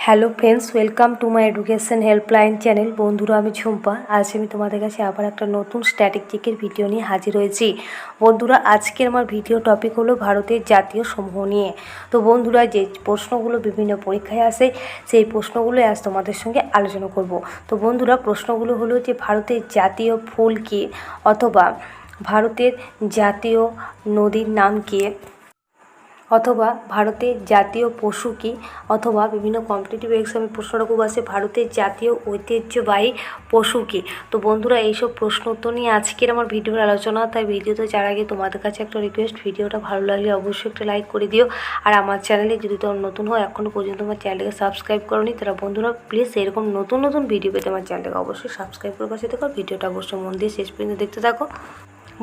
Hello friends, welcome to my education helpline channel. বন্ধুরা, আমি ঝুম্পা। আজ আমি তোমাদের কাছে আবার একটা নতুন স্ট্যাটিস্টিকের ভিডিও নিয়ে হাজির হয়েছি। বন্ধুরা, আজকের আমার ভিডিও টপিক হলো ভারতের জাতীয় সমূহ নিয়ে। তো বন্ধুরা, যে প্রশ্নগুলো বিভিন্ন পরীক্ষায় আসে সেই প্রশ্নগুলো আজ তোমাদের সঙ্গে আলোচনা করব। তো বন্ধুরা, প্রশ্নগুলো হলো যে ভারতের জাতীয় ফুল কী, অথবা ভারতের জাতীয় নদীর নাম কী, অথবা ভারতের জাতীয় পশু কী, অথবা বিভিন্ন কম্পিটিটিভ এক্সামে প্রশ্নটা খুব আসে ভারতের জাতীয় ঐতিহ্যবাহী পশু কী। তো বন্ধুরা, এইসব প্রশ্ন উত্তর নিয়ে আজকের আমার ভিডিওর আলোচনা। তাই ভিডিওতে যাওয়ার আগে তোমাদের কাছে একটা রিকোয়েস্ট, ভিডিওটা ভালো লাগলে অবশ্যই একটা লাইক করে দিও। আর আমার চ্যানেলে যদি তোমরা নতুন হয়, এখনও পর্যন্ত আমার চ্যানেলটাকে সাবস্ক্রাইব করোনি, তারা বন্ধুরা প্লিজ এরকম নতুন নতুন ভিডিও পেতে আমার চ্যানেলটাকে অবশ্যই সাবস্ক্রাইব করে পাশে দেখো। ভিডিওটা অবশ্যই মন দিয়ে শেষ পর্যন্ত দেখতে থাকো।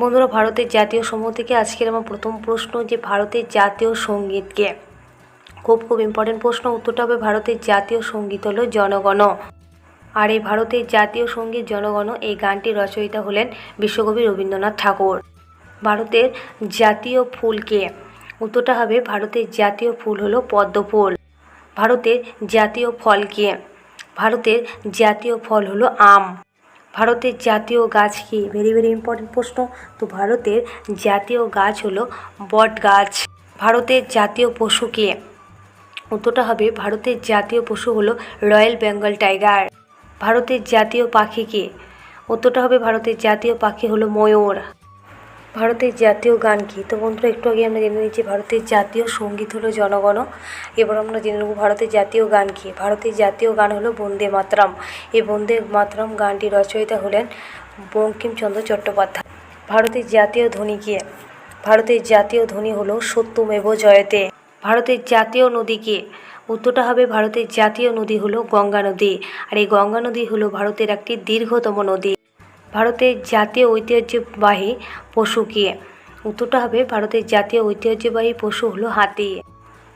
বন্ধুরা, ভারতের জাতীয় সমূহ থেকে আজকের আমার প্রথম প্রশ্ন, যে ভারতের জাতীয় সঙ্গীত কে। খুব ইম্পর্টেন্ট প্রশ্ন। উত্তরটা হবে ভারতের জাতীয় সঙ্গীত হলো জনগণ। আর এই ভারতের জাতীয় সঙ্গীত জনগণ, এই গানটির রচয়িতা হলেন বিশ্বকবি রবীন্দ্রনাথ ঠাকুর। ভারতের জাতীয় ফুল কে। উত্তরটা হবে ভারতের জাতীয় ফুল হলো পদ্মফুল। ভারতের জাতীয় ফল কে। ভারতের জাতীয় ফল হলো আম। ভারতের জাতীয় গাছ কি। ভেরি ইম্পর্টেন্ট প্রশ্ন। তো ভারতের জাতীয় গাছ হলো বট গাছ। ভারতের জাতীয় পশু কে। উত্তরটা হবে ভারতের জাতীয় পশু হলো রয়্যাল বেঙ্গল টাইগার। ভারতের জাতীয় পাখি কে। উত্তরটা হবে ভারতের জাতীয় পাখি হলো ময়ূর। ভারতের জাতীয় গান কী। তো বন্ধুরা, একটু আগে আমরা জেনে নিচ্ছি ভারতের জাতীয় সঙ্গীত হলো জনগণ। এবার আমরা জেনে নেব ভারতের জাতীয় গান কী। ভারতের জাতীয় গান হলো বন্দে মাতরম। এই বন্দে মাতরম গানটি রচয়িতা হলেন বঙ্কিমচন্দ্র চট্টোপাধ্যায়। ভারতের জাতীয় ধ্বনি কী। ভারতের জাতীয় ধ্বনি হলো সত্যমেব জয়তে। ভারতের জাতীয় নদী কী। উত্তরটা হবে ভারতের জাতীয় নদী হলো গঙ্গা নদী। আর এই গঙ্গা নদী হলো ভারতের একটি দীর্ঘতম নদী। ভারতের জাতীয় ঐতিহ্যবাহী পশু কী। উত্তরটা হবে ভারতের জাতীয় ঐতিহ্যবাহী পশু হলো হাতি।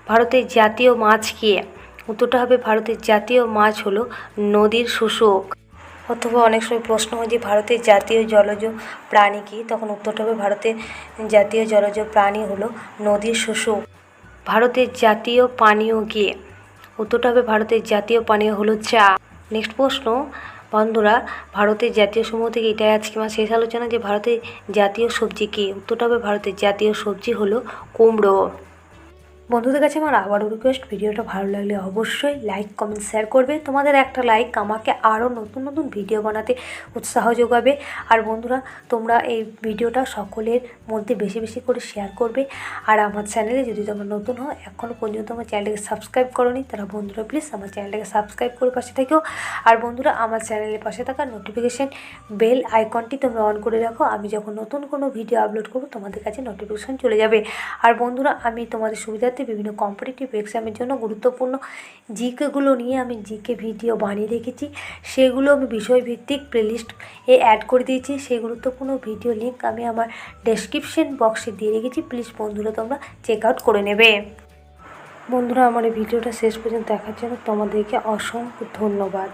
ভারতের জাতীয় মাছ কী। উত্তরটা হবে ভারতের জাতীয় মাছ হলো নদীর শুশুক। অথবা অনেক সময় প্রশ্ন হয় যে ভারতের জাতীয় জলজ প্রাণী কী, তখন উত্তরটা হবে ভারতের জাতীয় জলজ প্রাণী হলো নদীর শুশুক। ভারতের জাতীয় পানীয় কী। উত্তরটা হবে ভারতের জাতীয় পানীয় হলো চা। নেক্সট প্রশ্ন, বন্ধুরা, ভারতের জাতীয় সমূহ থেকে এটাই আজকে আমার শেষ আলোচনা, যে ভারতের জাতীয় সবজি কী। উত্তরটা হবে ভারতের জাতীয় সবজি হলো কুমড়ো। বন্ধুদের কাছে আমার আবারও রিকোয়েস্ট, ভিডিওটা ভালো লাগলে অবশ্যই লাইক কমেন্ট শেয়ার করবে। তোমাদের একটা লাইক আমাকে আরও নতুন নতুন ভিডিও বানাতে উৎসাহ যোগাবে। আর বন্ধুরা, তোমরা এই ভিডিওটা সকলের মধ্যে বেশি বেশি করে শেয়ার করবে। আর আমার চ্যানেলে যদি তোমরা নতুন হও, এখনও পর্যন্ত আমার চ্যানেলটাকে সাবস্ক্রাইব করোনি, তারা বন্ধুরা প্লিজ আমার চ্যানেলটাকে সাবস্ক্রাইব করে পাশে থেকেও। আর বন্ধুরা, আমার চ্যানেলের পাশে থাকা নোটিফিকেশান বেল আইকনটি তোমরা অন করে রাখো। আমি যখন নতুন কোনো ভিডিও আপলোড করবো, তোমাদের কাছে নোটিফিকেশান চলে যাবে। আর বন্ধুরা, আমি তোমাদের সুবিধার্থে বিভিন্ন কম্পিটিটিভ এক্সামের জন্য গুরুত্বপূর্ণ জিকেগুলো নিয়ে আমি জিকে ভিডিও বানিয়ে রেখেছি। সেগুলো আমি বিষয়ভিত্তিক প্লেলিস্ট অ্যাড করে দিয়েছি। সেই গুরুত্বপূর্ণ ভিডিও লিঙ্ক আমি আমার ডেসক্রিপশন বক্সে দিয়ে রেখেছি। প্লিজ বন্ধুরা, তোমরা চেক আউট করে নেবে। বন্ধুরা, আমার এই ভিডিওটা শেষ পর্যন্ত দেখার জন্য তোমাদেরকে অসংখ্য ধন্যবাদ।